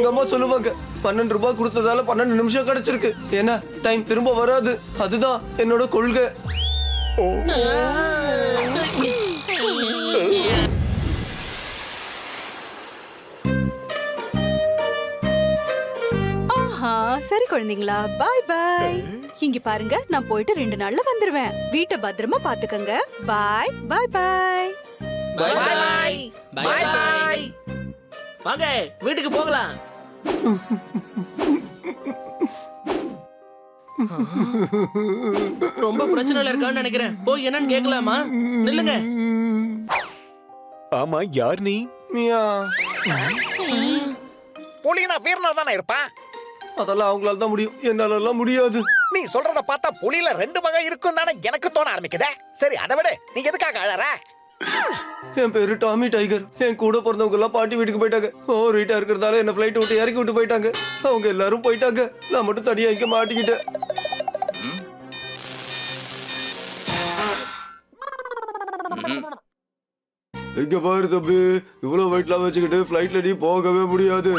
எங்க அம்மா சொல்லுவாங்க. 12 ரூபாய் கொடுத்ததால 12 நிமிஷம் கிடைச்சிருக்கு. ஏன்னா டைம் திரும்ப வராது. அதுதான் என்னோட கொள்கை. சரி குழந்தைங்களா, பாய் பாய். இங்க பாருங்க, நான் போயிட்டு 2 நாள்ல வந்துருவேன். வீட்டை பத்திரமா பாத்துக்கங்க. பாய் பாய் பாய் பாய் பாய் பாய் பாய். வாங்க வீட்டுக்கு போகலாம். ரொம்ப பிரச்சனைல இருக்கான்னு நினைக்கிறேன். போய் என்னன்னு கேட்கலாமா? நில்லுங்க. ஆமா, யார் நீ? மியா. புலினா வீரனா தானே இருப்பான். அதெல்லாம் அவங்களால தான் முடியும், என்னால எல்லாம் முடியாது. நீ சொல்றத பார்த்தா புலியில 2 வகை இருக்கும் தானே எனக்கு தோண ஆரம்பிக்குதே. சரி, அதை விட நீ எதுக்காக அழற? என் பேரு டாமி டைகர். என் கூட பிறந்தவங்க எல்லாம் பாட்டி வீட்டுக்கு போயிட்டாங்க. ரீட்டா இருக்கிறதால என்ன ஃபிளைட் விட்டு இறக்கி விட்டு போயிட்டாங்க. அவங்க எல்லாரும் போயிட்டாங்க. நான் மட்டும் தனியா இங்க மாட்டிக்கிட்டேன். இங்க பாரு தம்பி, இவ்வளவு வெயிட்லாம் வச்சுக்கிட்டு ஃபிளைட்ல நீ போகவே முடியாது.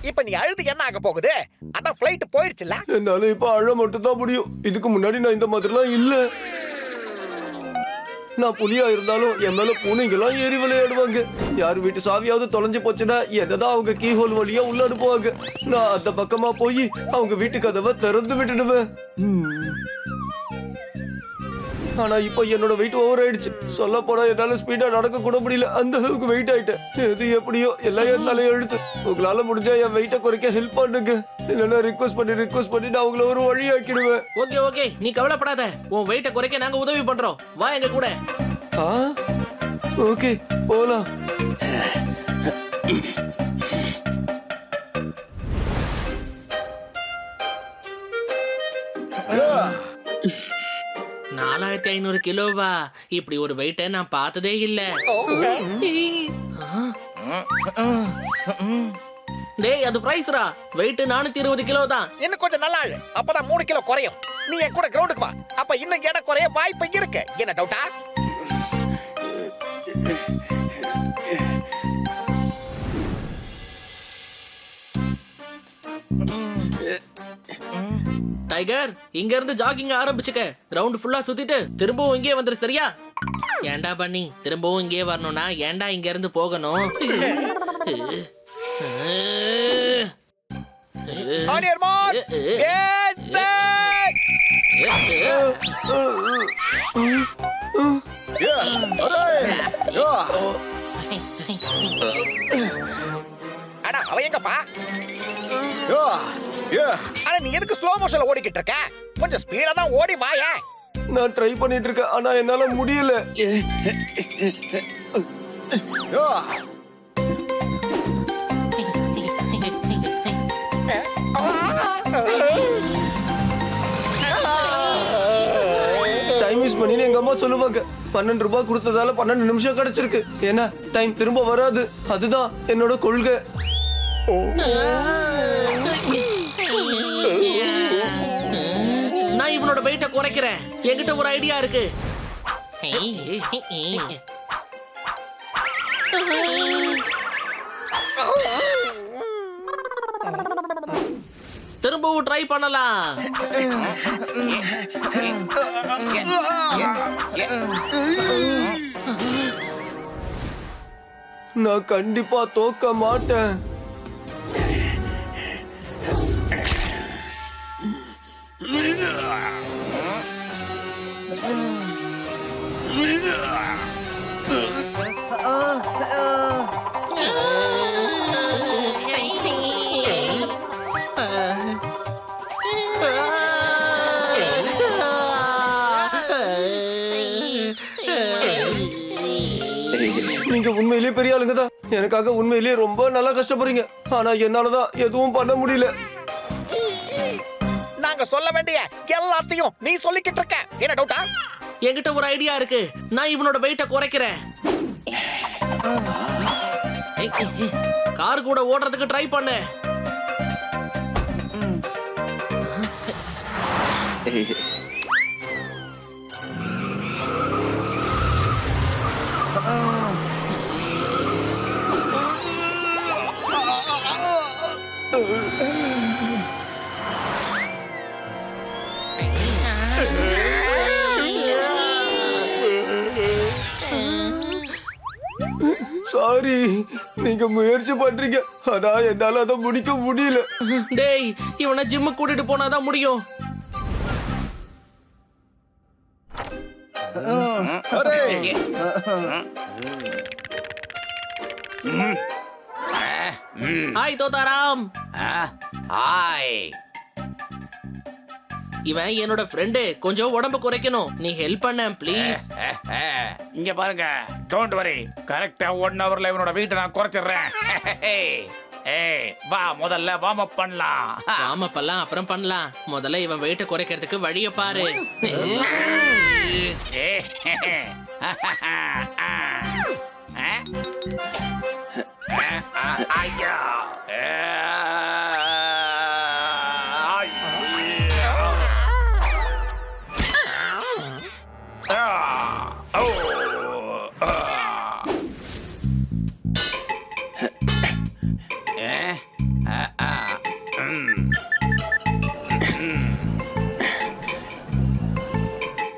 இப்ப நீ அழுது என்ன ஆக போகுது? அதான் ஃளைட் போயிடுச்சுல. என்னால இப்ப அழ மட்டும் தான் முடியும். இதுக்கு முன்னாடி நான் இந்த மாதிரிலாம் இல்ல. நான் புலியா இருந்தாலும் என் மேல பூனைங்கெல்லாம் ஏறி விளையாடுவாங்க. யார் வீட்டு சாவியாவது தொலைஞ்சு போச்சுன்னா எதான் அவங்க கீஹோல் வழியா உள்ள அனுப்புவாங்க. நான் அந்த பக்கமா போய் அவங்க வீட்டு கதவை திறந்து விட்டுடுவேன். ஆனா இப்ப என்னோட வெயிட் ஓவர் ஆயிடுச்சு. சொல்ல போனா என்னால ஸ்பீடா நடக்க கூட முடியல. அந்த அளவுக்கு வெயிட் ஆயிட்டேன். எது எப்படியோ எல்லாம் என் தலையெழுத்து. உங்களால முடிஞ்சா என் வெயிட்ட குறைக்க ஹெல்ப் பண்ணுங்க. இல்லைன்னா ரிக்வெஸ்ட் பண்ணி நான் உங்களை ஒரு வழி ஆக்கிடுவேன். ஓகே ஓகே, நீ கவலைப்படாத. உன் வெயிட்ட குறைக்க நாங்க உதவி பண்றோம். வா எங்க கூட. ஓகே, போலாம். $4500 கிலோவா? இப்படி ஒரு வெயிட்ட நான் பார்த்ததே இல்ல. டேய், அது பிரைஸ்ரா. வெயிட் 420 கிலோ தான். இன்னும் கொஞ்சம் நல்லா ஆளு, அப்பதான் 3 கிலோ குறையும். நீ என் கூட கிரவுண்டுக்கு வா. அப்ப இன்னும் எடை குறைய வாய்ப்பு இருக்கு. என்ன டவுட்டா? டைகர், இங்க இருந்து ஜாகிங் ஆரம்பிச்சுக்க. ரவுண்ட் ஃபுல்லா சுத்திட்டு திரும்பவும் இங்கே வந்துரு, சரியா? ஏண்டா பண்ணி திரும்பவும் இங்கே வரணும்னா ஏண்டா இங்க இருந்து போகணும்? On your mark, get set. அட, அவ எங்கப்பா? அட, நீ எதுக்கு ஸ்லோ மோஷன்ல ஓடிக்கிட்டு இருக்க? கொஞ்சம் ஸ்பீடா தான் ஓடி வாயே. நான் ட்ரை பண்ணிட்டு இருக்கேன், ஆனா என்னால முடியல. டைம் வேஸ்ட் பண்ணி எங்க அம்மா சொல்லுவாங்க. 12 ரூபாய் கொடுத்ததால 12 நிமிஷம் கிடைச்சிருக்கு. ஏன்னா டைம் திரும்ப வராது. அதுதான் என்னோட கொள்கை. நான் இவனோட வெயிட்ட குறைக்கிறேன். என்கிட்ட ஒரு ஐடியா இருக்கு. திரும்பவும் ட்ரை பண்ணலாம். நான் கண்டிப்பா தோக்க மாட்டேன். நீங்க உண்மையிலேயே பெரிய ஆளுங்க தான். எனக்காக உண்மையிலேயே ரொம்ப நல்லா கஷ்டப்படுறீங்க. ஆனா என்னாலதான் எதுவும் பண்ண முடியல. நாங்க சொல்ல வேண்டிய எல்லாத்தையும் நீ சொல்லிக்கிட்டு இருக்க. என்ன டவுட்டா? என்கிட்ட ஒரு ஐடியா இருக்கு. நான் இவனோட வெயிட்ட குறைக்கிறேன். கார் கூட ஓடுறதுக்கு ட்ரை பண்ணு. சாரி, நீங்க முயற்சி பண்றீங்க, ஆனா என்னால அதை முடிக்க முடியல. டேய் இவனை ஜிம்முக்கு கூட்டிட்டு போனாதான் முடியும். ஹாய் தோதாராம். ஹாய். இவன் என்னோட ஃப்ரெண்டு, கொஞ்சம் உடம்ப குறைக்கணும். நீ ஹெல்ப் பண்ண ப்ளீஸ். இங்க பாருங்க, டோன்ட் வரி, கரெக்டா 1 ஹவர்ல இவனோட வீட்டை நான் குறைச்சிடுறேன். ஏய் வா, முதல்ல வார்ம் அப் பண்ணலாம். ஆமா பண்ணலாம், அப்புறம் பண்ணலாம். முதல்ல இவன் வெயிட்ட குறைக்கிறதுக்கு வழிய பாரு. ஐயா.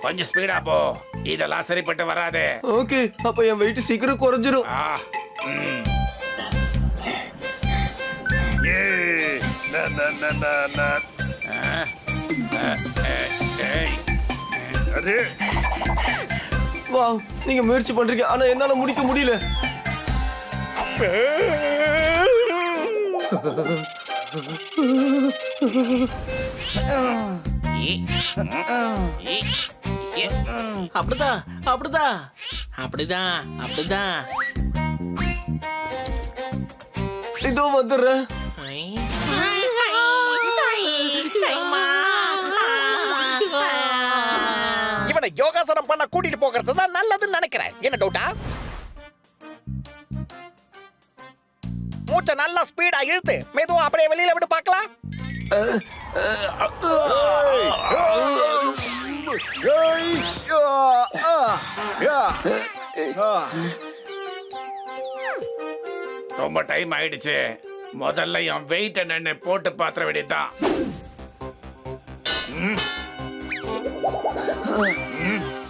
கொஞ்சம் ஸ்பீடா போ, இதெல்லாம் சரிப்பட்டு வராது. ஓகே, அப்ப என் வெயிட் சீக்கிரம் குறைஞ்சிரும். வா, நீங்க முயற்சி பண்றீங்க, ஆனா என்னால முடிக்க முடியல. அப்படிதான் அப்படிதான் அப்படிதான் அப்படிதான். இதோ வந்துடுறேன். இவனை யோகாசனம் பண்ண கூட்டிட்டு போகிறது தான் நல்லதுன்னு நினைக்கிறேன். என்ன டவுட்டா? மூச்சை நல்லா ஸ்பீடா இழுத்து மெதுவா அப்படியே வெளியில விட்டு பார்க்கலாம். ரொம்ப டைம் ஆயிடுச்சு. முதல்ல என் வெயிட் என்னன்னு போட்டு பாத்திர வேண்டியதுதான்.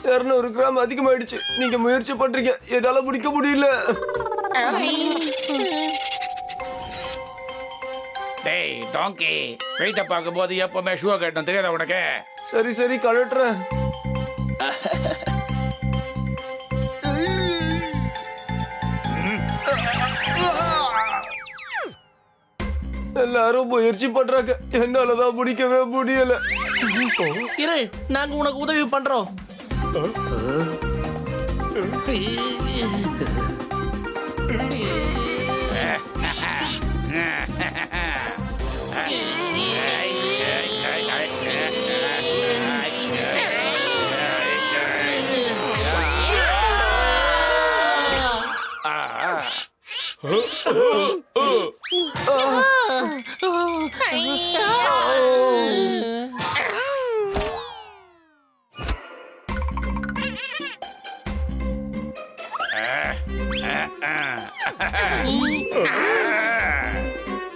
200 கிராம் அதிகமாயிடுச்சு. நீங்க முயற்சி பண்றீங்க, என்னால முடிக்க முடியல. டேய் டாங்கி, வெயிட்ட பார்க்கும்போது எப்பவுமே ஷூ கட்டணும், தெரியாதா உனக்கு? சரி சரி, கழட்டுறேன். எல்லாரும் முயற்சி பண்றாங்க, என்னாலதான் முடிக்கவே முடியல. இரு, நாங்க உனக்கு உதவி பண்றோம்.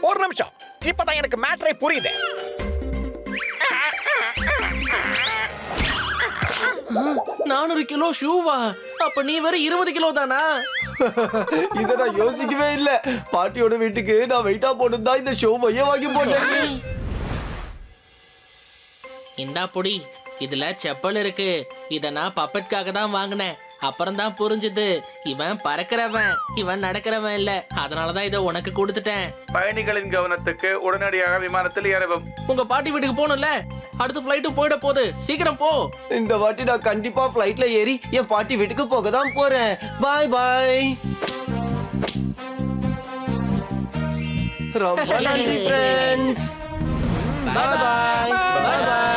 ஒரு நிமிஷம், இப்பதான் எனக்கு மேட்டரே புரியுது. 400 கிலோ ஷூவா? அப்ப நீ வேற 20 கிலோ தானா? இத நான் யோசிக்கவே இல்ல. பாட்டியோட வீட்டுக்கு நான் வெயிட்டா போட்டுதான் இந்த ஷோ மைய வாங்கி போட்டேன். இந்தா பொடி, இதுல செப்பல் இருக்கு. இத நான் பப்பட்காக தான் வாங்கினேன். அப்புறம் தான் புரிஞ்சுது, இவன் பறக்கிறவன், இவன் நடக்கிறவன் இல்ல. அதனாலதான் இதை உனக்கு கொடுத்துட்டேன். பயணிகளின் கவனத்துக்கு உடனடியாக விமானத்தில் ஏறவும். உங்க பாட்டி வீட்டுக்கு போகணும்ல, அடுத்த ஃபிளைட்டும் போயிட போகுது. சீக்கிரம் போ. இந்த வாட்டி நான் கண்டிப்பா ஃபிளைட்ல ஏறி என் பாட்டி வீட்டுக்கு போக தான் போறேன். பாய் பாய். ரொம்ப நன்றி ஃப்ரெண்ட்ஸ். பாய் பாய். பாய் பாய்.